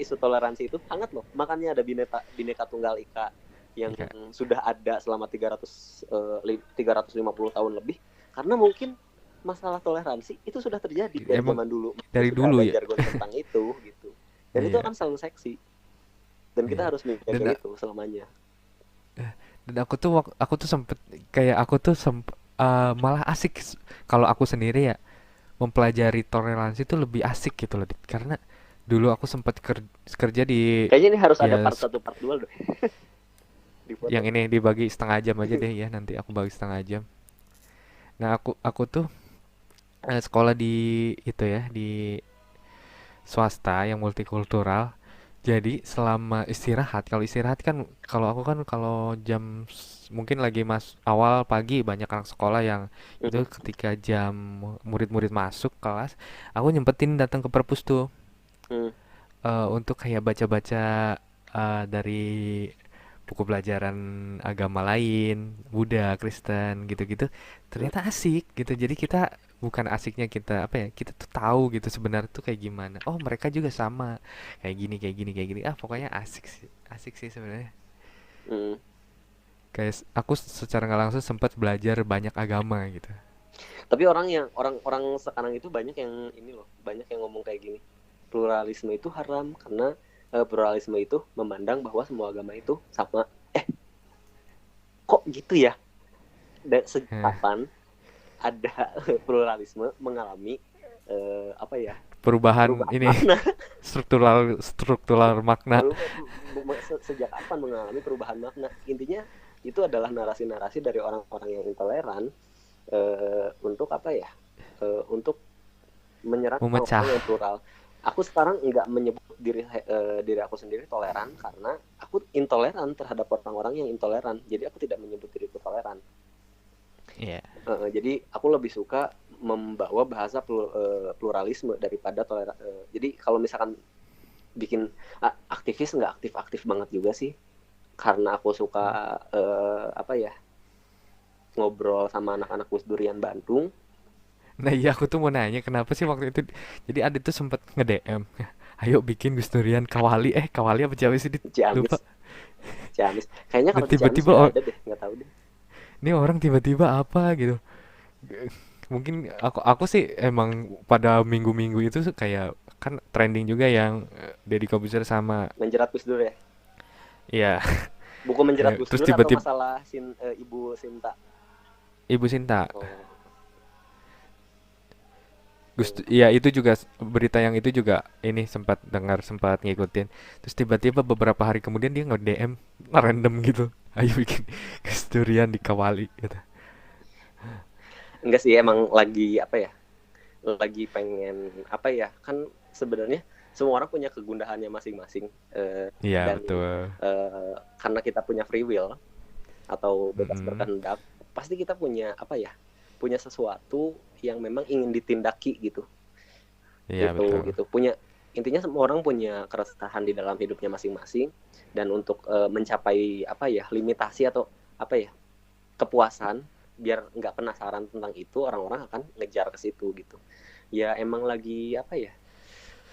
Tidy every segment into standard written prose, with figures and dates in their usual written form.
isu toleransi itu hangat loh. Makanya ada Bhinneka Tunggal Ika yang Iya. sudah ada selama 350 tahun lebih, karena mungkin masalah toleransi itu sudah terjadi dari Emang zaman dulu. dari Sudah dulu ada ya. jargon tentang itu gitu. Dan itu Iya, akan selalu seksi. Dan kita iya. harus menjaga Dan itu selamanya. dan aku tuh sempet kayak malah asik kalau aku sendiri ya mempelajari toleransi itu lebih asik gitu loh, karena dulu aku sempat kerja di Kayaknya ini harus ada ya part 1 part 2 loh di yang podcast. ini dibagi setengah jam aja deh ya, nanti aku bagi setengah jam. Nah, aku tuh sekolah di itu ya, di swasta yang multikultural. Jadi selama istirahat, kalau istirahat kan, kalau aku kan kalau mungkin lagi awal pagi banyak anak sekolah yang itu Mhm. ketika jam murid-murid masuk kelas, aku nyempetin datang ke perpus tuh Hmm. untuk kayak baca-baca dari buku pelajaran agama lain, Buddha, Kristen gitu-gitu. Hmm. Ternyata asik gitu. Jadi kita bukan asiknya kita apa ya? Kita tuh tahu gitu sebenarnya tuh kayak gimana. Oh, mereka juga sama. Kayak gini, kayak gini, kayak gini. Ah, pokoknya asik sih. Asik sih sebenarnya. Hmm. Kayak aku secara nggak langsung sempat belajar banyak agama gitu. Tapi orang-orang sekarang itu banyak yang ini loh, banyak yang ngomong kayak gini. Pluralisme itu haram karena pluralisme itu memandang bahwa semua agama itu sama. Eh, kok gitu ya? Dan sejak Eh, kapan ada pluralisme mengalami apa ya? perubahan Perubahan ini makna. struktural struktural makna. Sejak kapan mengalami perubahan makna? Intinya itu adalah narasi-narasi dari orang-orang yang intoleran untuk apa ya? Untuk menyerang Memecah. orang-orang yang plural. Aku sekarang nggak menyebut diri aku sendiri toleran karena aku intoleran terhadap orang-orang yang intoleran. Jadi aku tidak menyebut diriku toleran. Iya. Jadi aku lebih suka membawa bahasa pluralisme daripada toleran. Jadi kalau misalkan bikin aktivis, nggak aktif-aktif banget juga sih, karena aku suka apa ya, ngobrol sama anak-anak Gus Durian Bandung. Nah, iya, aku tuh mau nanya kenapa sih waktu itu jadi Adit tuh sempet nge-DM, ayo bikin Gus Durian Kawali, Kawali apa Jawa sih, lupa. Ciamis, Ciamis. Kayaknya Dan kalau di Ciamis tiba-tiba nggak oh, ada deh, nggak tahu deh. ini orang tiba-tiba apa gitu. Mungkin aku sih emang pada minggu-minggu itu kayak kan trending juga yang Deddy Corbuzier sama Menjerat Gus Dur ya. ya Buku Menjerat Gus terus Dur atau tiba-tiba masalah Ibu Sinta? Ibu Sinta. Oh, Ya itu juga berita yang itu juga ini sempat dengar, sempat ngikutin. Terus tiba-tiba beberapa hari kemudian dia nge-DM random gitu. Ayo bikin kesendirian di Kawali gitu. enggak sih, emang lagi apa ya? Lagi pengen apa ya? Kan sebenarnya semua orang punya kegundahannya masing-masing, Iya dan betul. karena kita punya free will atau bebas Mm-mm. berkehendak, pasti kita punya apa ya? Punya sesuatu yang memang ingin ditindaki gitu. Iya Gitu betul. gitu. Intinya semua orang punya keresahan di dalam hidupnya masing-masing, dan untuk mencapai apa ya? Limitasi atau apa ya? Kepuasan, biar nggak penasaran tentang itu, orang-orang akan ngejar ke situ gitu. Ya emang lagi apa ya,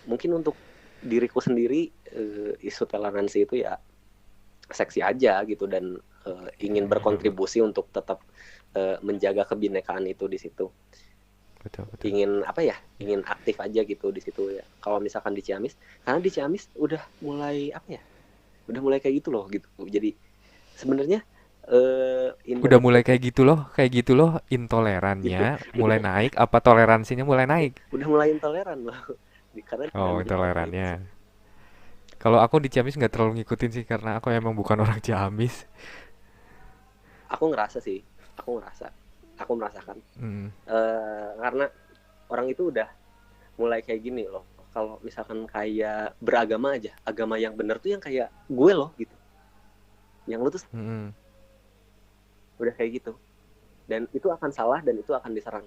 mungkin untuk diriku sendiri isu toleransi itu ya seksi aja gitu, dan ingin Iya, berkontribusi untuk tetap menjaga kebinekaan itu di situ. betul betul. Ingin apa ya, ingin aktif aja gitu di situ ya. Kalau misalkan di Ciamis, karena di Ciamis udah mulai apa ya, udah mulai kayak gitu loh gitu. Jadi sebenarnya Udah Indonesia mulai itu kayak gitu loh intolerannya mulai naik apa toleransinya mulai naik? udah mulai intoleran loh. Karena Oh, di Ciamis. intolerannya. Kalau aku di Ciamis nggak terlalu ngikutin sih karena aku emang bukan orang Ciamis. Aku ngerasa sih, aku ngerasa, aku merasakan. Hmm. Karena orang itu udah mulai kayak gini loh. Kalau misalkan kayak beragama aja, agama yang bener tuh yang kayak gue loh gitu. Yang lu tuh Hmm. udah kayak gitu. Dan itu akan salah dan itu akan diserang.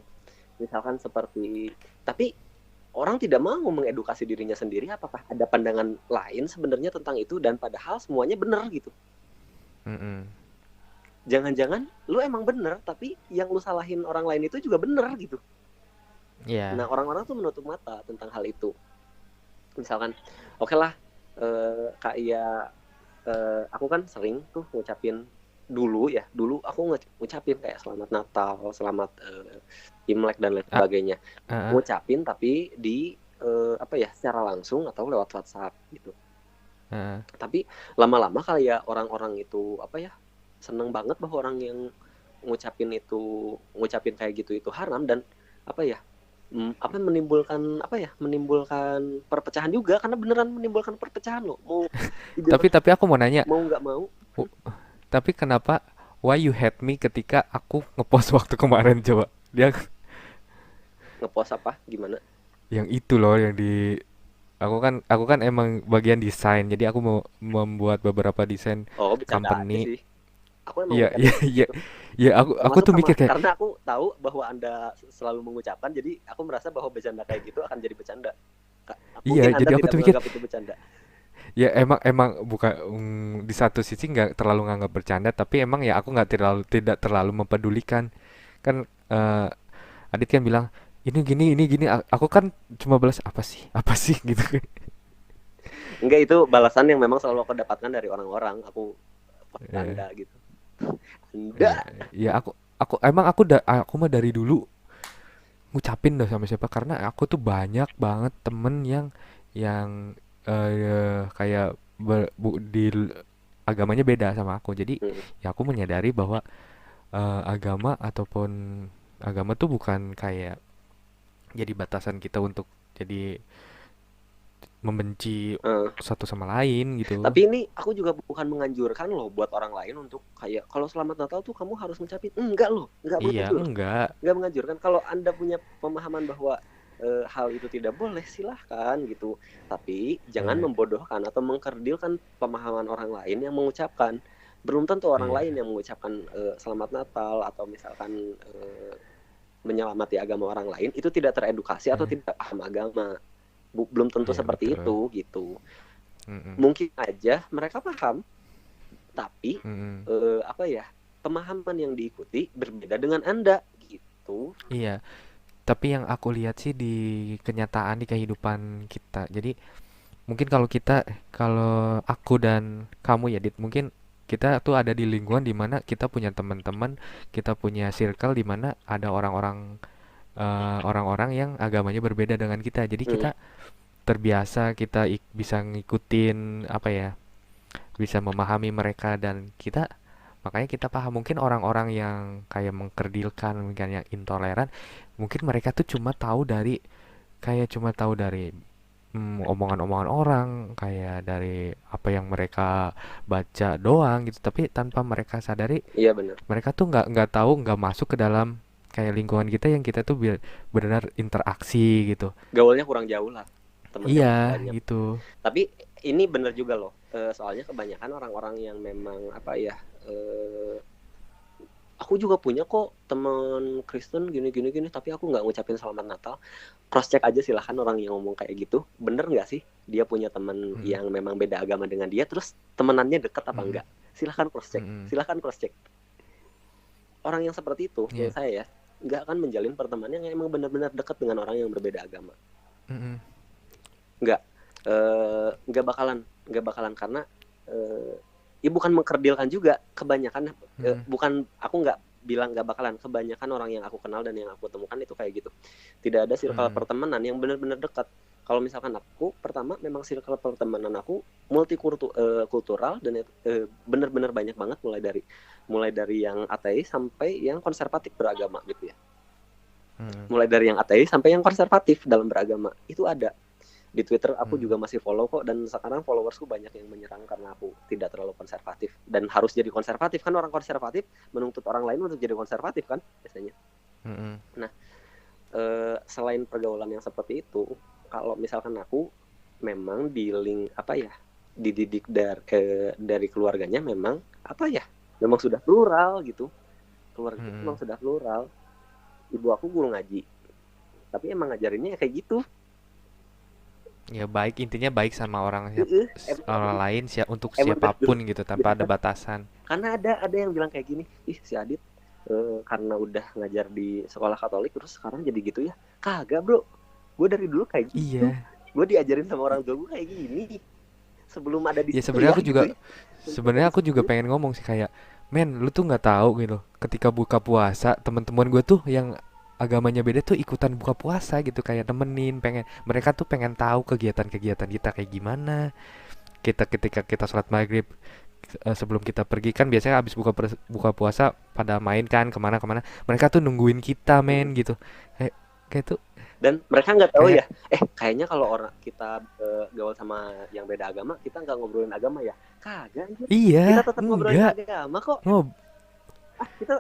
Misalkan seperti, tapi orang tidak mau mengedukasi dirinya sendiri apakah ada pandangan lain sebenarnya tentang itu, dan padahal semuanya bener gitu. Hmm. Jangan-jangan lu emang bener, tapi yang lu salahin orang lain itu juga bener gitu. Ya. Nah, orang-orang tuh menutup mata tentang hal itu. Misalkan, oke lah, kayak aku kan sering tuh ngucapin dulu aku ngucapin kayak selamat Natal, selamat Imlek dan lain Ah, sebagainya. ah, Ngucapin tapi di apa ya, secara langsung atau lewat WhatsApp gitu. ah. Tapi lama-lama kayak orang-orang itu apa ya, seneng banget bahwa orang yang ngucapin kayak gitu itu haram dan apa ya, apa menimbulkan apa ya, menimbulkan perpecahan juga karena beneran menimbulkan perpecahan loh. Mau dibilang Tapi aku mau nanya, mau nggak mau. w- tapi kenapa why you hate me ketika aku ngepost waktu kemarin coba? Dia Ngepost apa gimana? yang itu loh yang di aku kan emang bagian desain. Jadi aku mau membuat beberapa desain Oh, bercanda aja company. sih. Aku emang Iya, bercanda iya, kayak iya. gitu. Ya aku Termasuk tuh mikir kayak karena aku tahu bahwa Anda selalu mengucapkan, jadi aku merasa bahwa bercanda kayak gitu akan jadi bercanda. iya, Mungkin Anda jadi aku tidak tuh mikir menganggap itu bercanda. ya emang emang bukan di satu sisi nggak terlalu nganggap bercanda, tapi emang ya aku nggak terlalu tidak terlalu mempedulikan. Kan Adit kan bilang ini gini aku kan cuma balas apa sih gitu kan. Enggak, itu balasan yang memang selalu aku dapatkan dari orang-orang. Aku Eh, bercanda gitu. ya, Anda. ya aku emang aku mah dari dulu ngucapin dah sama siapa karena aku tuh banyak banget temen yang kayak agamanya beda sama aku. Jadi Hmm. ya aku menyadari bahwa agama ataupun agama tuh bukan kayak jadi batasan kita untuk jadi membenci Eh, satu sama lain gitu. Tapi ini aku juga bukan menganjurkan loh buat orang lain untuk kayak kalau selamat Natal tuh kamu harus ngucapin. Enggak loh, enggak Iya, menganjurkan. enggak. Enggak menganjurkan. Kalau Anda punya pemahaman bahwa hal itu tidak boleh, silahkan gitu. Tapi jangan Eh, membodohkan atau mengkerdilkan pemahaman orang lain yang mengucapkan. Belum tentu orang lain iya. yang mengucapkan selamat Natal atau misalkan menyelamati agama orang lain itu tidak teredukasi atau Eh, tidak paham agama. Belum tentu iya seperti betul. itu gitu. Mm-mm, Mungkin aja mereka paham, tapi mm-mm. apa ya, pemahaman yang diikuti berbeda dengan Anda gitu. Iya, tapi yang aku lihat sih di kenyataan di kehidupan kita. Jadi mungkin kalau aku dan kamu ya, Dit, mungkin kita tuh ada di lingkungan di mana kita punya teman-teman, kita punya circle di mana ada orang-orang yang agamanya berbeda dengan kita. Jadi Hmm. kita terbiasa, kita bisa ngikutin apa ya, bisa memahami mereka dan kita makanya kita paham mungkin orang-orang yang kayak mengkerdilkan, mungkin yang intoleran, mungkin mereka tuh cuma tahu dari omongan-omongan orang, kayak dari apa yang mereka baca doang gitu, tapi tanpa mereka sadari Iya benar. mereka tuh nggak tahu, nggak masuk ke dalam kayak lingkungan kita yang kita tuh benar interaksi gitu. Gaulnya kurang jauh lah, temennya Iya kurang banyak. gitu. Tapi ini benar juga loh. Soalnya kebanyakan orang-orang yang memang apa ya, eh, aku juga punya kok teman Kristen gini gini gini, tapi aku nggak ngucapin selamat Natal. Cross check aja silahkan orang yang ngomong kayak gitu, bener nggak sih dia punya teman Mm, yang memang beda agama dengan dia, terus temenannya deket apa mm, enggak? Silahkan cross check, mm, silahkan cross check. Orang yang seperti itu iya. menurut saya ya nggak akan menjalin pertemanan yang emang benar-benar dekat dengan orang yang berbeda agama. Mm, Nggak, nggak bakalan karena eh, ya bukan mengkerdilkan juga, kebanyakan mm, bukan, aku nggak bilang nggak bakalan, kebanyakan orang yang aku kenal dan yang aku temukan itu kayak gitu, tidak ada circle mm, pertemanan yang benar-benar dekat. Kalau misalkan aku pertama memang circle pertemanan aku kultural dan benar-benar banyak banget, mulai dari yang ateis sampai yang konservatif beragama gitu ya, mm, mulai dari yang ateis sampai yang konservatif dalam beragama itu ada. Di Twitter aku mm, juga masih follow kok, dan sekarang followersku banyak yang menyerang karena aku tidak terlalu konservatif dan harus jadi konservatif, kan orang konservatif menuntut orang lain untuk jadi konservatif kan biasanya. mm, Nah, selain pergaulan yang seperti itu, kalau misalkan aku memang di link apa ya, dididik dari keluarganya memang apa ya, memang sudah plural gitu, keluarga memang mm. sudah plural. Ibu aku guru ngaji, tapi emang ngajarinnya kayak gitu. Ya baik, intinya baik sama Emang orang dari lain untuk emang dari dulu siapapun gitu tanpa ada batasan. karena ada yang bilang kayak gini, ih si Adit karena udah ngajar di sekolah Katolik terus sekarang jadi gitu ya. Kagak bro, gue dari dulu kayak gitu, Iya, gue diajarin sama orang tua gue kayak gini. sebelum ada di Ya situ ya gitu ya. Sebelum ada sebenarnya di aku situ. juga pengen ngomong sih kayak, men, lu tuh nggak tahu gitu. Ketika buka puasa, teman-teman gue tuh yang agamanya beda tuh ikutan buka puasa gitu, kayak nemenin, pengen mereka tuh pengen tahu kegiatan-kegiatan kita kayak gimana. Kita ketika kita sholat maghrib, sebelum kita pergi kan biasanya habis buka puasa pada main kan kemana-kemana. Mereka tuh nungguin kita, Mm-mm. men, gitu. Kayak kayak tuh Dan mereka nggak tahu kayak ya, kayaknya kalau orang kita gaul sama yang beda agama, kita nggak ngobrolin agama ya. Kagak anjir. Kita iya, tetap ngobrolin enggak. agama kok. Ngob Kita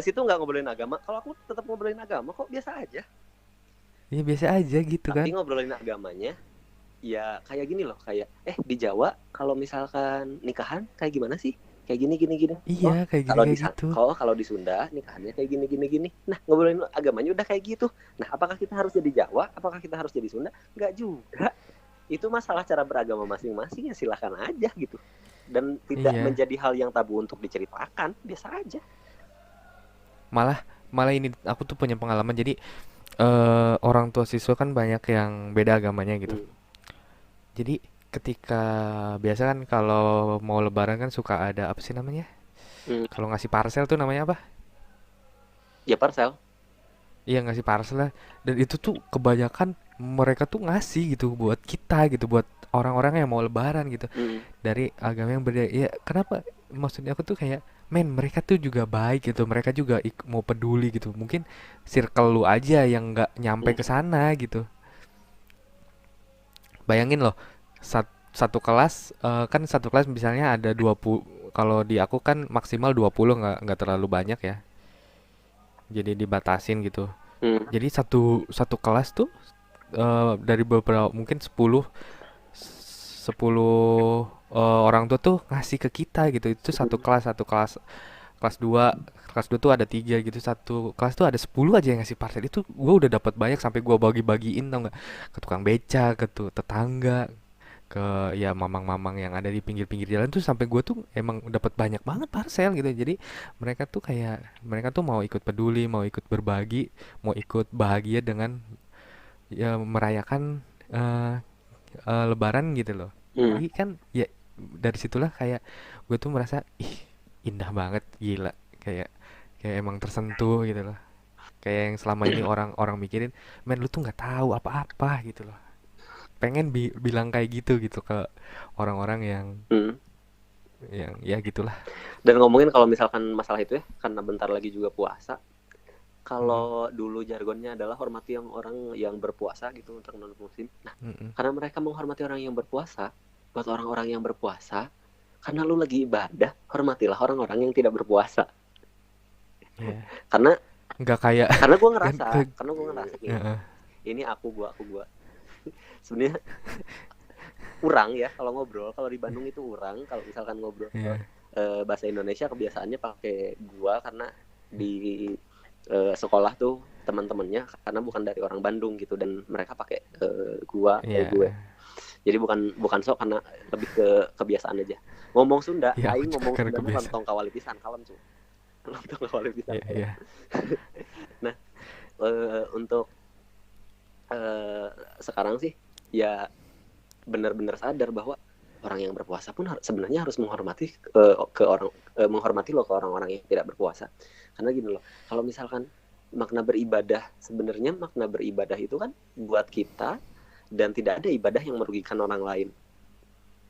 situ nggak ngobrolin agama. Kalau aku tetap ngobrolin agama kok, biasa aja. Ya biasa aja gitu Tapi kan. ngobrolin agamanya ya kayak gini loh, kayak di Jawa kalau misalkan nikahan kayak gimana sih? Kayak gini gini gini. Iya, kayak gini kayak gitu. Kalau di Sunda nikahannya kayak gini gini gini. Nah, ngobrolin agamanya udah kayak gitu. Nah, apakah kita harus jadi Jawa? Apakah kita harus jadi Sunda? Enggak juga. Itu masalah cara beragama masing-masing, ya silahkan aja gitu. Dan tidak Iya. menjadi hal yang tabu untuk diceritakan, biasa aja. Malah malah ini aku tuh punya pengalaman. Jadi orang tua siswa kan banyak yang beda agamanya gitu. Hmm. Jadi ketika biasa kan kalau mau lebaran kan suka ada apa sih namanya? Hmm. Kalau ngasih parcel tuh namanya apa? Ya parcel. Iya, ngasih parcel lah. Dan itu tuh kebanyakan mereka tuh ngasih gitu buat kita gitu, buat orang-orang yang mau lebaran gitu. Hmm. Dari agama yang berbeda. Ya kenapa? Maksudnya aku tuh kayak, men, mereka tuh juga baik gitu. Mereka juga mau peduli gitu. Mungkin circle lu aja yang nggak nyampe Hmm. ke sana gitu. Bayangin loh, satu kelas, kan satu kelas misalnya ada 20, kalau di aku kan maksimal 20, nggak terlalu banyak ya. Jadi dibatasin gitu. Hmm. Jadi satu satu kelas tuh, dari beberapa mungkin 10 10 orang tua tuh ngasih ke kita gitu. Itu satu kelas kelas 2 kelas 2 tuh ada 3 gitu. Satu kelas tuh ada 10 aja yang ngasih parcel. Itu gue udah dapat banyak sampai gue bagi-bagiin, tau nggak, ke tukang beca, ke tuh tetangga, ke ya mamang-mamang yang ada di pinggir-pinggir jalan tuh, sampai gue tuh emang dapat banyak banget parcel gitu. Jadi mereka tuh kayak mereka tuh mau ikut peduli, mau ikut berbagi, mau ikut bahagia dengan ya merayakan eh, Lebaran gitu loh. Hmm. Jadi kan ya dari situlah kayak gue tuh merasa, ih, indah banget, gila, kayak kayak emang tersentuh gitu loh. Kayak yang selama ini orang-orang mikirin, men, lu tuh nggak tahu apa-apa gitu loh. Pengen bilang kayak gitu ke orang-orang Hmm. yang ya gitulah. Dan ngomongin kalau misalkan masalah itu ya, karena bentar lagi juga puasa. Mm-mm, Kalau dulu jargonnya adalah hormati yang orang yang berpuasa gitu untuk non muslim. Nah, mm-mm. karena mereka menghormati orang yang berpuasa, buat orang-orang yang berpuasa, karena lu lagi ibadah, hormatilah orang-orang yang tidak berpuasa. Ya, Karena nggak kayak karena gue kan ngerasa, ke, nih. Heeh, Ini aku gua. Sebenarnya kurang ya kalau ngobrol. Kalau di Bandung itu kurang. Kalau misalkan ngobrol iya, bahasa Indonesia kebiasaannya pakai gua, karena di sekolah tuh teman-temannya karena bukan dari orang Bandung gitu, dan mereka pakai gua atau iya, gue. Jadi bukan sok, karena lebih ke kebiasaan aja. Ngomong Sunda, iya, aku aing juga ngomong karena Sunda mah kebiasa. lantong kawali pisan, kalem cuy. Lantong kawali pisan, Iya, kalem. iya, Nah, untuk eh, sekarang sih ya benar-benar sadar bahwa orang yang berpuasa pun sebenarnya harus menghormati ke orang menghormati loh ke orang-orang yang tidak berpuasa. Karena gini loh, kalau misalkan sebenarnya makna beribadah itu kan buat kita, dan tidak ada ibadah yang merugikan orang lain.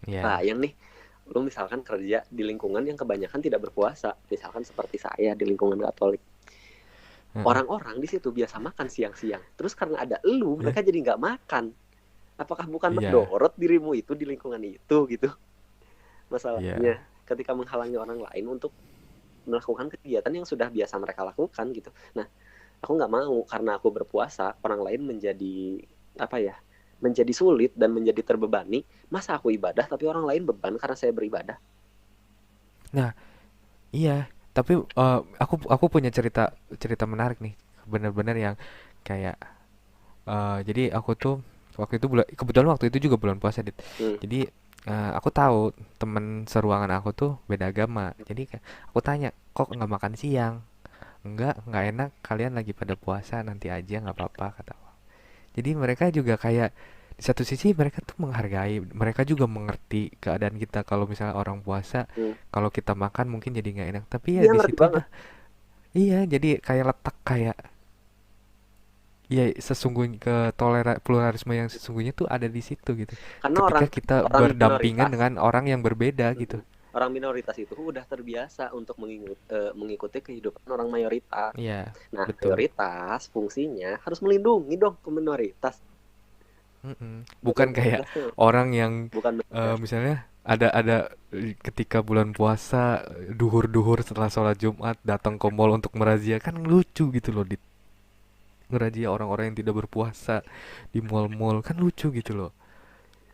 iya, Yang nih, lu misalkan kerja di lingkungan yang kebanyakan tidak berpuasa, misalkan seperti saya di lingkungan Katolik. heeh, Orang-orang di situ biasa makan siang-siang. Terus karena ada elu, iya, mereka jadi nggak makan. Apakah bukan iya, mendorot dirimu itu di lingkungan itu gitu? Masalahnya iya. ketika menghalangi orang lain untuk melakukan kegiatan yang sudah biasa mereka lakukan gitu. Nah, aku nggak mau karena aku berpuasa orang lain menjadi apa ya? Menjadi sulit dan menjadi terbebani. Masa aku ibadah tapi orang lain beban karena saya beribadah? Nah, iya, tapi aku punya cerita cerita menarik nih, bener-bener yang kayak, jadi aku tuh waktu itu kebetulan waktu itu juga bulan puasa, Dit. Hmm. Jadi aku tahu temen seruangan aku tuh beda agama. Jadi aku tanya, kok nggak makan siang? Nggak enak. Kalian lagi pada puasa, nanti aja nggak apa-apa, kata aku. Jadi mereka juga kayak Di satu sisi mereka tuh menghargai, mereka juga mengerti keadaan kita kalau misalnya orang puasa, Hmm. kalau kita makan mungkin jadi nggak enak. Tapi ya Dia di ngerti situ banget. dah, iya jadi kayak letak kayak ya sesungguhnya ke pluralisme yang sesungguhnya tuh ada di situ gitu. Karena Ketika orang kita orang berdampingan minoritas, dengan orang yang berbeda gitu. mm, orang minoritas itu udah terbiasa untuk mengikuti kehidupan orang mayoritas. Iya, Nah, betul. mayoritas fungsinya harus melindungi dong ke minoritas. Bukan kayak Tugasnya orang yang bukan menjaga. misalnya ada ketika bulan puasa duhur-duhur setelah sholat Jumat datang ke mall untuk merazia, kan lucu gitu loh, ngerazia orang-orang yang tidak berpuasa di mall-mall, kan lucu gitu loh.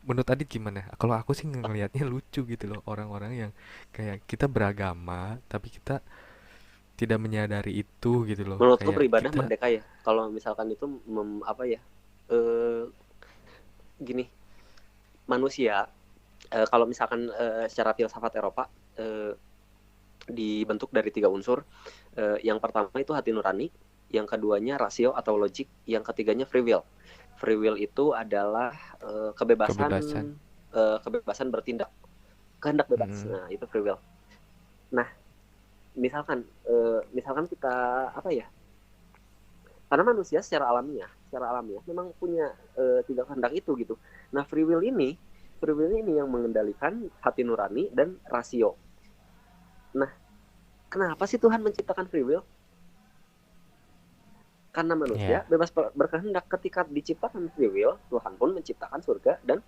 Menurut Adit gimana? Kalau aku sih ngelihatnya lucu gitu loh, orang-orang yang kayak kita beragama tapi kita tidak menyadari itu gitu loh. Menurutku Kayak beribadah kita, merdeka ya. Kalau misalkan itu apa ya? Eh, gini, manusia kalau misalkan secara filsafat Eropa eh, dibentuk dari 3 unsur. Yang pertama itu hati nurani, yang keduanya rasio atau logik, yang ketiganya free will. Free will itu adalah kebebasan kebebasan. kebebasan bertindak, kehendak bebas. Mm-mm. Nah, itu free will. Nah, misalkan kita apa ya? Karena manusia secara alamiah memang punya 3 kehendak itu gitu. Nah, free will ini yang mengendalikan hati nurani dan rasio. Nah, kenapa sih Tuhan menciptakan free will? Karena manusia Ya, bebas berkehendak. Ketika diciptakan free will, Tuhan pun menciptakan surga dan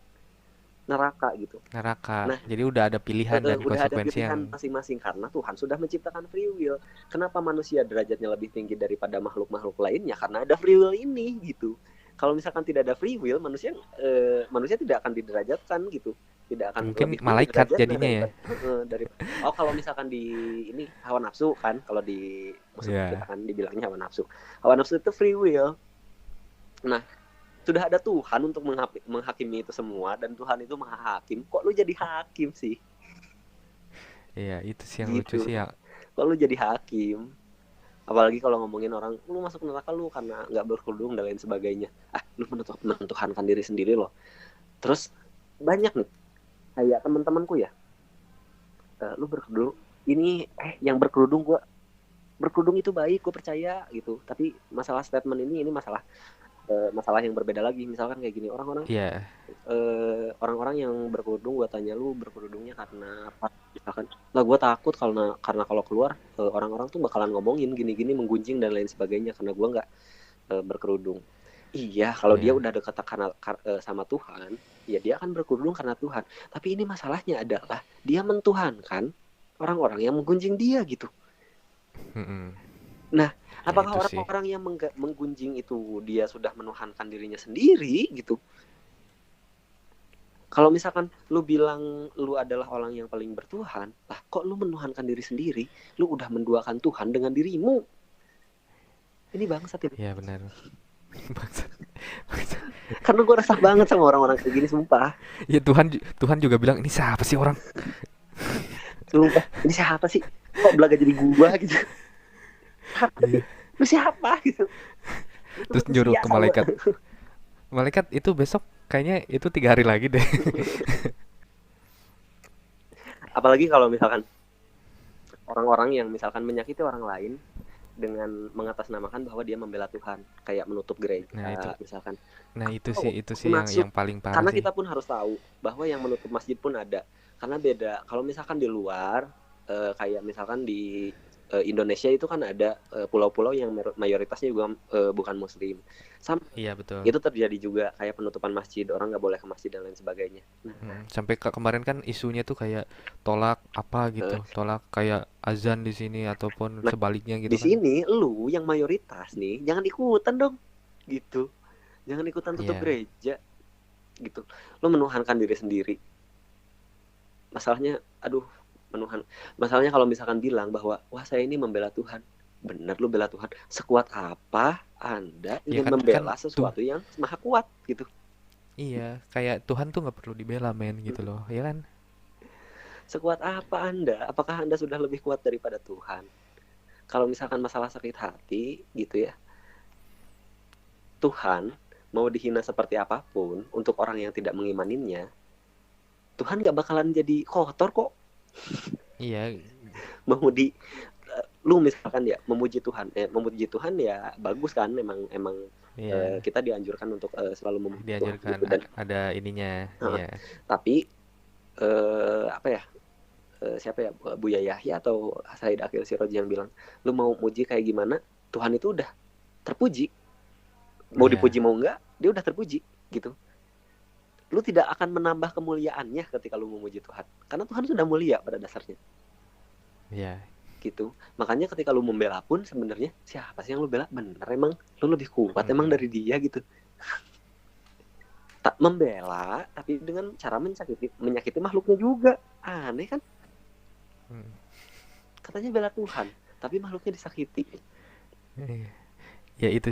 neraka gitu. neraka. Nah, Jadi udah ada pilihan dan udah ada konsekuensi yang pilihan masing-masing karena Tuhan sudah menciptakan free will. Kenapa manusia derajatnya lebih tinggi daripada makhluk-makhluk lainnya? Karena ada free will ini gitu. Kalau misalkan tidak ada free will, manusia tidak akan diderajatkan gitu, tidak akan mungkin lebih tinggi malaikat derajatnya jadinya ya. dari oh kalau misalkan di ini hawa nafsu kan, kalau di musuh kita Ya, kan dibilangnya hawa nafsu itu free will. Nah, sudah ada Tuhan untuk menghakimi itu semua dan Tuhan itu maha hakim. Kok lu jadi hakim sih? iya itu sih yang lucu Gitu. sih ya. Kok lu jadi hakim? Apalagi kalau ngomongin orang, lu masuk neraka lu karena nggak berkerudung dan lain sebagainya. Ah, lu menentukan diri sendiri loh. Terus banyak nih, kayak teman-temanku ya, lu berkerudung, ini yang berkerudung itu baik, gue percaya gitu. Tapi masalah statement ini masalah yang berbeda lagi. Misalkan kayak gini, Iya, orang-orang yang berkerudung, gue tanya lu berkerudungnya karena apa, misalkan lah gue takut karena kalau keluar orang-orang tuh bakalan ngomongin gini-gini, menggunjing dan lain sebagainya karena gue nggak berkerudung. Iya, kalau dia iya. udah dekat sama Tuhan, ya dia akan berkerudung karena Tuhan. Tapi ini masalahnya adalah dia mentuhankan orang-orang yang menggunjing dia gitu. Mm-mm. Nah, Ya apakah itu sih. orang-orang yang menggunjing itu dia sudah menuhankan dirinya sendiri gitu? Kalau misalkan lu bilang lu adalah orang yang paling bertuhan, lah kok lu menuhankan diri sendiri? Lu udah menduakan Tuhan dengan dirimu. Ini bangsat ini. Ya benar. Bangsat. Bangsat. Karena gue resah banget sama orang-orang kayak gini, sumpah. Ya Tuhan juga bilang ini siapa sih orang. Sumpah, ini siapa sih? Kok belaga jadi gua gitu? Siapa sih? Iya. Lu siapa gitu? Itu Terus nyuruh manusia ke sama. malaikat. Malaikat itu besok kayaknya itu 3 hari lagi deh. Apalagi kalau misalkan orang-orang yang misalkan menyakiti orang lain dengan mengatasnamakan bahwa dia membela Tuhan, kayak menutup Nah itu, gereja misalkan. nah Atau itu sih maksud, yang paling parah karena sih. kita pun harus tahu bahwa yang menutup masjid pun ada. Karena beda. Kalau misalkan di luar, kayak misalkan di Indonesia itu kan ada pulau-pulau yang mayoritasnya juga bukan Muslim. Sama Iya betul. itu terjadi juga kayak penutupan masjid, orang nggak boleh ke masjid dan lain sebagainya. Nah, Sampai kemarin kan isunya tuh kayak tolak apa gitu, eh, tolak kayak azan di sini ataupun nah sebaliknya gitu di kan. sini lu yang mayoritas nih jangan ikutan dong, gitu. Jangan ikutan tutup Iya, gereja, gitu. Lu menuhankan diri sendiri. Masalahnya, aduh, menuhan. Masalahnya kalau misalkan bilang bahwa wah saya ini membela Tuhan, bener lu bela Tuhan. Sekuat apa Anda ya ingin kan membela tuh, sesuatu yang maha kuat gitu? iya kayak Tuhan tuh nggak perlu dibela men gitu loh, ya kan? Sekuat apa Anda? Apakah Anda sudah lebih kuat daripada Tuhan? Kalau misalkan masalah sakit hati gitu ya, Tuhan mau dihina seperti apapun untuk orang yang tidak mengimaninya, Tuhan gak bakalan jadi kotor kok. Iya, Mau di lu misalkan ya memuji Tuhan ya bagus kan, emang iya, kita dianjurkan untuk selalu memuji Tuhan dianjurkan gitu. Dan ada ininya, iya. tapi apa ya, siapa ya, Buya Yahya atau Said Akhil Siroj yang bilang lu mau muji kayak gimana, Tuhan itu udah terpuji, mau dipuji Iya, mau enggak dia udah terpuji gitu. Lu tidak akan menambah kemuliaannya ketika lu memuji Tuhan, karena Tuhan sudah mulia pada dasarnya iya. gitu. Makanya ketika lu membela pun sebenarnya siapa sih yang lu bela, bener emang lu lebih kuat emang Mm-mm. dari dia gitu. Tak membela tapi dengan cara menyakiti makhluknya juga, aneh kan. Mm. Katanya bela Tuhan tapi makhluknya disakiti. Iya. Ya itu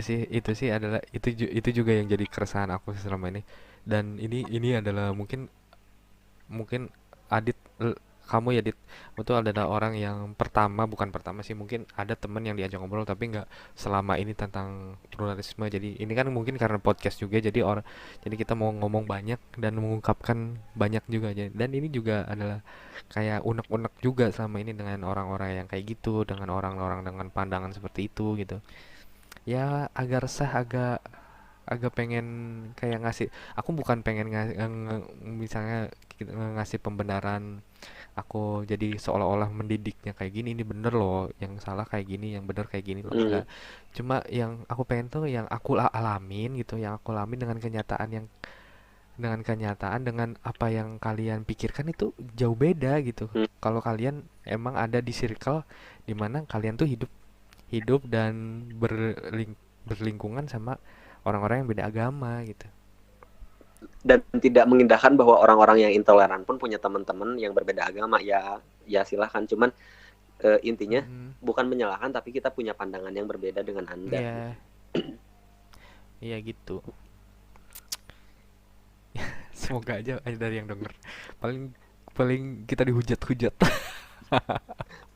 sih adalah itu juga yang jadi keresahan aku selama ini. Dan ini adalah mungkin mungkin Adit, kamu ya Dit, itu adalah orang yang pertama, bukan pertama sih, mungkin ada temen yang diajak ngobrol tapi nggak selama ini tentang pluralisme. Jadi ini kan mungkin karena podcast juga, jadi kita mau ngomong banyak dan mengungkapkan banyak juga aja. Dan ini juga adalah kayak unek-unek juga selama ini dengan orang-orang yang kayak gitu, dengan orang-orang dengan pandangan seperti itu gitu. Ya agak resah, agak agak pengen kayak ngasih, aku bukan pengen misalnya ngasih pembenaran, aku jadi seolah-olah mendidiknya kayak gini, ini bener loh, yang salah kayak gini, yang bener kayak gini loh, Hmm. enggak. Cuma yang aku pengen tuh yang aku alamin gitu, yang aku alamin dengan kenyataan, dengan apa yang kalian pikirkan itu jauh beda gitu. Hmm. Kalau kalian emang ada di circle dimana kalian tuh hidup hidup dan berlingkungan sama orang-orang yang beda agama gitu. Dan tidak mengindahkan bahwa orang-orang yang intoleran pun punya teman-teman yang berbeda agama, ya ya silahkan, cuman intinya Mm-mm. bukan menyalahkan tapi kita punya pandangan yang berbeda dengan Anda gitu. Iya, iya gitu. Semoga aja ada yang denger. Paling paling kita dihujat-hujat.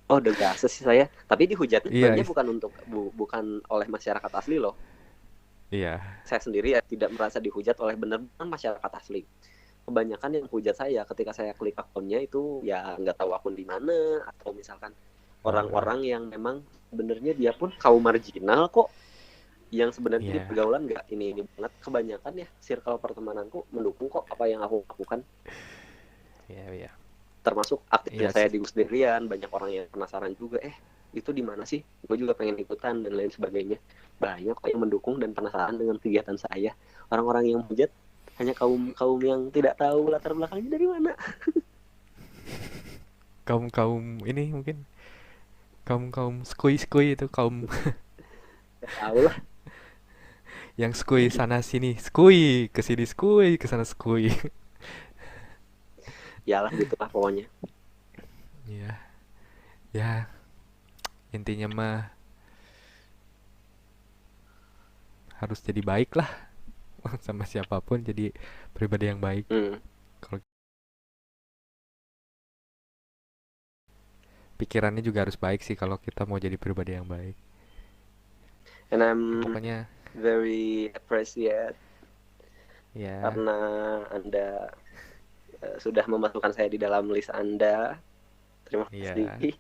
Oh, udah gak sih saya, tapi dihujatnya Iya, sebenarnya bukan untuk bukan oleh masyarakat asli loh. iya, Saya sendiri ya tidak merasa dihujat oleh benar-benar masyarakat asli. Kebanyakan yang hujat saya ketika saya klik akunnya itu ya nggak tahu akun di mana, atau misalkan eh, orang-orang yang memang sebenarnya dia pun kaum marginal kok, yang sebenarnya di iya, pergaulan nggak ini banget. Kebanyakan ya circle pertemananku mendukung kok apa yang aku lakukan, iya, iya, termasuk aktifnya iya saya sih. di Gusdirian. Banyak orang yang penasaran juga, itu di mana sih, gue juga pengen ikutan dan lain sebagainya. Banyak kok yang mendukung dan penasaran dengan kegiatan saya. Orang-orang yang hujat hanya kaum kaum yang tidak tahu latar belakangnya dari mana. Kaum kaum ini mungkin kaum kaum skui skui itu kaum Gak tahu lah. yang skui sana sini skui ke sini skui ke sana skui. Yalah gitulah pokoknya. Iya, ya intinya mah harus jadi baik lah sama siapapun, jadi pribadi yang baik. Hmm. Kalau pikirannya juga harus baik sih kalau kita mau jadi pribadi yang baik. And Ya, I'm pokoknya very appreciate ya, karena Anda sudah memasukkan saya di dalam list Anda. Terima ya, kasih.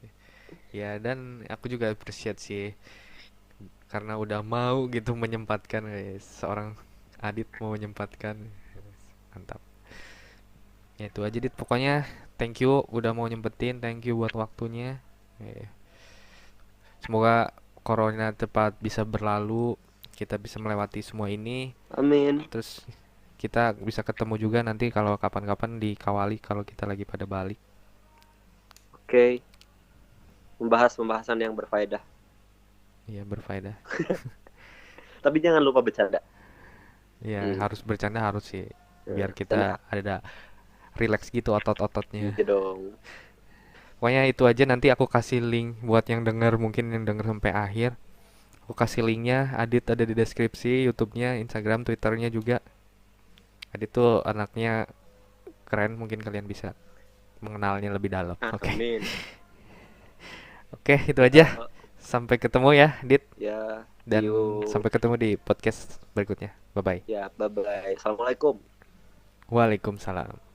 ya, dan aku juga appreciate sih karena udah mau gitu menyempatkan, seorang Adit mau menyempatkan. Mantap. Ya itu aja Dit, pokoknya thank you udah mau nyempetin, thank you buat waktunya. Eh, Semoga corona cepat bisa berlalu, kita bisa melewati semua ini, Amin. terus kita bisa ketemu juga nanti kalau kapan-kapan di Kawali kalau kita lagi pada balik. Oke, membahas pembahasan yang berfaedah. Iya, berfaedah. Tapi jangan lupa bercanda. Ya Hmm. harus bercanda, harus sih, biar Bercanda kita ada relax gitu otot-ototnya. iya dong. Pokoknya itu aja, nanti aku kasih link buat yang denger, mungkin yang denger sampai akhir. Aku kasih linknya, Adit ada di deskripsi, YouTube-nya, Instagram, Twitternya juga. Adit tuh anaknya keren, mungkin kalian bisa mengenalnya lebih dalam. Oke. Amin. Oke, itu aja. Ya, Sampai ketemu ya, Dit. ya. Dan See you. sampai ketemu di podcast berikutnya. Bye bye. Ya, bye bye. Assalamualaikum. Waalaikumsalam.